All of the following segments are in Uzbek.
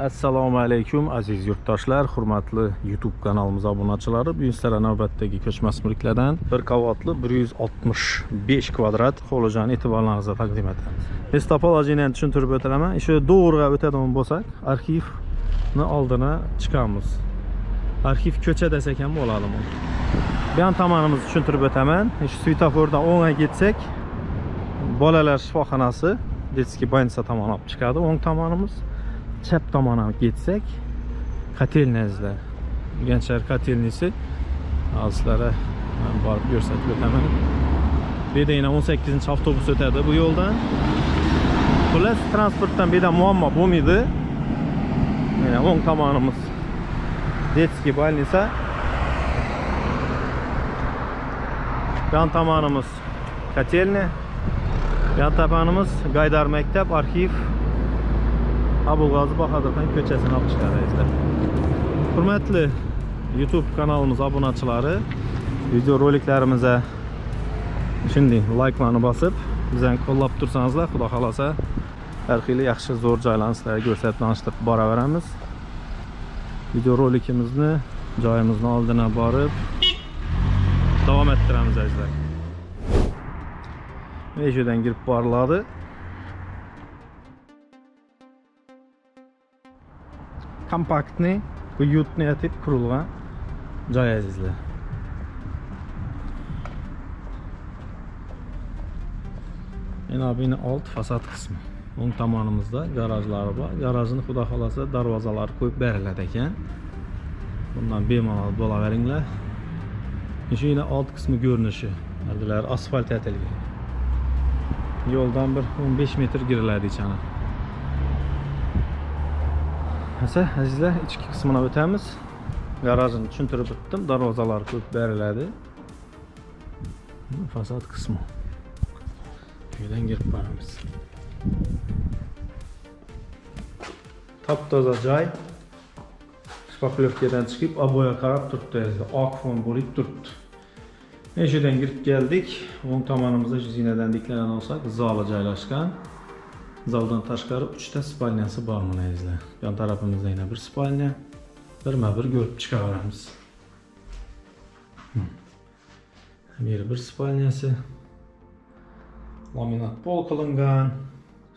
Assalomu alaykum aziz yurtdoshlar, hurmatli YouTube kanalimiz obunachilari. Bugun sizlarga navbatdagi ko'chmas mulklardan bir qavatli 165 kvadrat hovlijani e'tiborlaringizga taqdim etamiz. Topolojiyani tushuntirib o'taman. Shu to'g'riga o'tadigan bo'lsak, arxivni oldiga chiqamiz. Arxiv ko'cha desek ham bo'ladimi? Bu ham tomonimizni tushuntirib o'taman. Shu svetofordan o'ngga ketsak, bolalar shifoxonasi, detskiy больница tomon olib chiqadi. O'ng tomonimiz. Chap tomoniga ketsak, kotelniyazlar. Gençler kotelnisi sizlarga borib ko'rsatib o'taman. Bu yerda yana 18-avtobus o'tadi bu yo'ldan. Xullas, transportdan bu yerda muammo bo'lmaydi. Mana o'ng tomonimiz detskiy больница. Yan tomonimiz kotelniya. Yan tomonimiz Gaydar maktab, arxiv. Abulg'ozi Bahodirxon ko'chasini olib chiqarizlar. Hurmatli YouTube kanalimiz obunachilari, video roliklarimizga shunday like'larni bosib, bizdan qo'llab tursangizlar, xudo xolasa har xil yaxshi zo'r joylarni sizlarga ko'rsatib boraveramiz. Video rolikimizni joyimizni oldiga borib davom ettiramiz azizlar. Mejodan kirib boriladi. Kompaktni, uyutni etib qurilgan joy azizlar. Mana buni alt fasad qismi. O'ng tomonimizda garajlari bor. Garajni xudo xolasa darvozalari qo'yib beriladi ekan. Bundan bemalol bo'laveringlar. Shu yana alt qismi ko'rinishi. Hadilar asfalt etilgan. Yo'ldan bir 15 metr giriladi ichana. Neyse azizlar, ichki qismini o'tamiz. Garajni tushuntirib o'tdim, darvozalar ko'p beriladi. Fasad qismi. Uydan kirib boramiz. Top-toza joy. Shpaklovkadan chiqib, oboya qarab turibdi. Oq fon bo'lib turibdi. Mejodan kirib keldik. O'ng tomonimizda zinadan diklagan olsak, zali joylashgan. Zaldan tashqari 3 ta spalnyasi bor mana azizlar. Yon tarafimizda yana bir spalnya, birma-bir ko'rib chiqaveramiz. Bu bir spalnyasi. Laminat pol qilingan.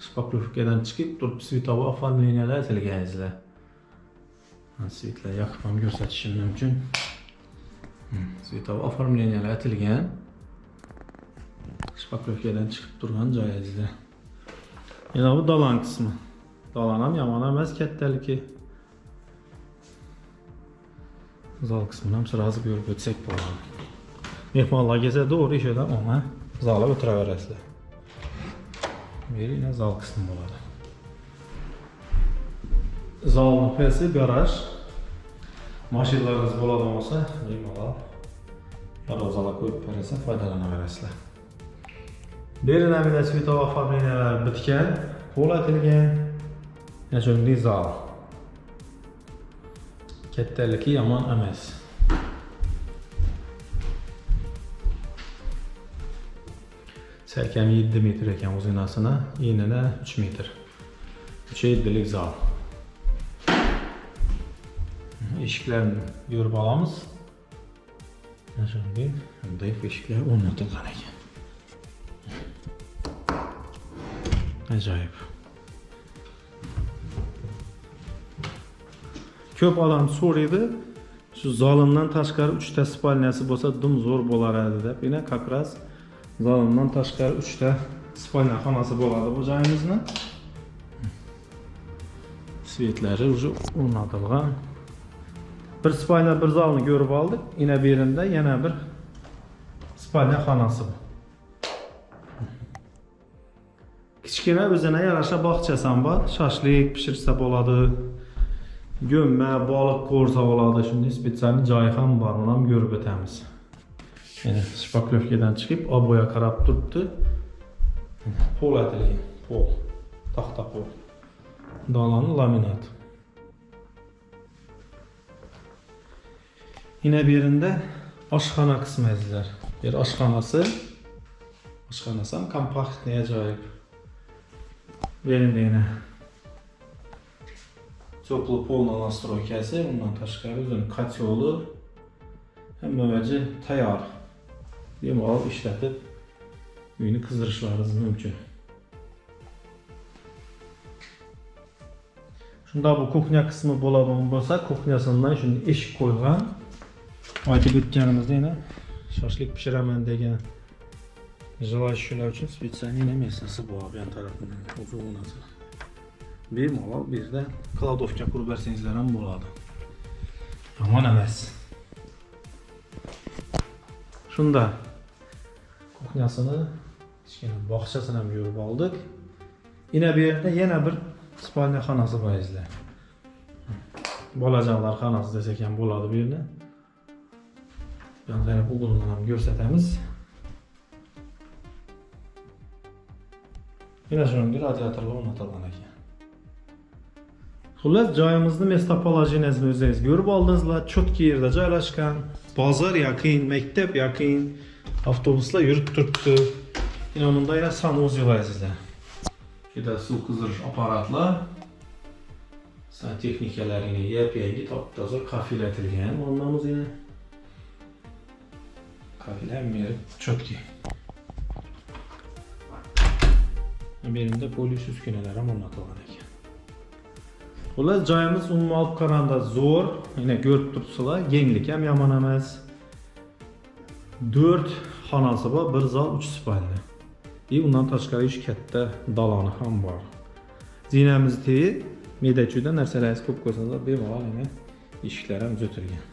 Shpaklovkadan chiqib turib svetovoy оформлениyalar etilgan azizlar. Svetlar yoqib ham ko'rsatishim mumkin. Svetovoy оформлениyalar etilgan. Shpaklovkadan chiqib turgan joy azizlar. Yana bu dalan qismi. Dalan ham yomon emas kattaligi. Zal qismini ham sразу ko'rib o'tsak bo'ladi. Mehmonlar kelsa to'g'ri ishida ona zalga o'tiraverasizlar. Yana zal qismi bo'ladi. Zalning pesi garaj. Mashinalarimiz bo'ladigan bo'lsa, bemalol darvozalar qo'yib bersa foydalanaverasizlar. Berilamiz svetovoy oформлениялari bitgan, qo'l etilgan. Yana shunday zal. Kattaligi yomon emas. Salkam 7 metr ekan o'zinasini, enini 3 metr. 3 lik zal. Eshiklarni ko'rib olamiz. Mana shunday eshiklar o'rnatilgan ekan. Ajoyib. Ko'p odam so'raydi, shu zolimdan tashqari 3 ta spalnyasi bo'lsa, dum zo'r bo'lar edi deb. Yana qaqras zolimdan tashqari 3 ta spalnya xonasi bo'ladi bu joyimizni. Svetlari уже o'rnatilgan. Bir spalnya, bir zalni ko'rib oldik. Yana bu yerda yana bir spalnya xonasi bor. Kichkina o'zina yarasha bog'chasi ham bor. Shashlik pishirsa bo'ladi. Go'mma, baliq ko'rsa bo'ladi. Shunday spetsial joyi ham bor. Buni ham ko'rib o'tamiz. Yana shpaklovkadan chiqib, oboya qarab turibdi. Pol etilgan, pol. Taxta pol. Dalani laminat. Yana bu yerda oshxona qismi azizlar. Yer oshxonasi. Oshxonasi ham kompaktniy ajoyib. Yerinde yine Teplopolna nastroykasi, bundan tashqari o'zining kotyoli hamma tayyor. Bemalol ishlatib uyni qizdirishlaringiz mumkin. Shunda bu kuxnya qismi bo'ladigan bo'lsa, kuxnyasidan shuni eshik qo'ygan. Aytib o'tganimizda yana shoshlik pishiraman degan желающиlar uchun spesialniy местasi bor bu tarafdan uzunasi. Bemalol bu yerda kladovka qurib bersangizlar ham bo'ladi. Yomon emas. Shunda kuxnyasini, kichkina bog'chasini ham yurib oldik. Yana bu yerda yana bir spalnya xonasi bor izlar. Bolajonlar xonasi desak ham bo'ladi bu yerda. Yana uglini ham ko'rsatamiz. Yana shunga radiatorlar o'rnatilgan ekan. Xullas, joyimizni местоположениесini o'zingiz ko'rib oldingizlar. Chotki yerda joylashgan. Bozor yaqin, maktab yaqin, avtobuslar yurib turibdi. Yana bunda yana sanuzyol azizlar. Juda suv qizdirish apparatlar. Santexnikalarini yangi top-toza kafilatilgan. Ondan yana kafilar meri chotki. Berimda polis uskunalar ham o'rnatilgan ekan. Xullas, joyimiz umuman olib qaraganda zo'r. Yana ko'rib turibsizlar, kenglik ham yomon emas. 4 xonasi bor, 1 zal, 3 spalnya. Undan tashqari ish katta daloni ham bor. Zinamiz tegib, medachuda narsalaringiz ko'p ko'rsangiz, bemalol yana eshiklar ham o'tilgan.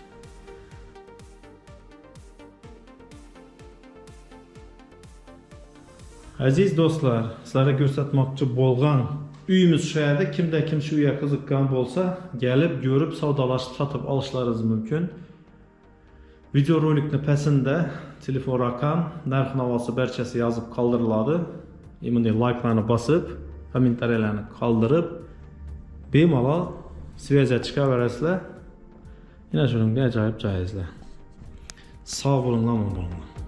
Aziz do'stlar, sizlarga ko'rsatmoqchi bo'lgan uyimiz shu yerda. Kim shu yerga qiziqqan bo'lsa, kelib, ko'rib, savdolashib, sotib olishlaringiz mumkin. Videorolikni pastida telefon raqam, narx-navosi barchasi yozib qoldiriladi. Bunday like'larni bosib, kommentariyalarni qoldirib, bemalol svязать chiqaverasizlar. Yana shuningdek ajoyib joyingizlar. Sog' bo'linglar, omon bo'linglar.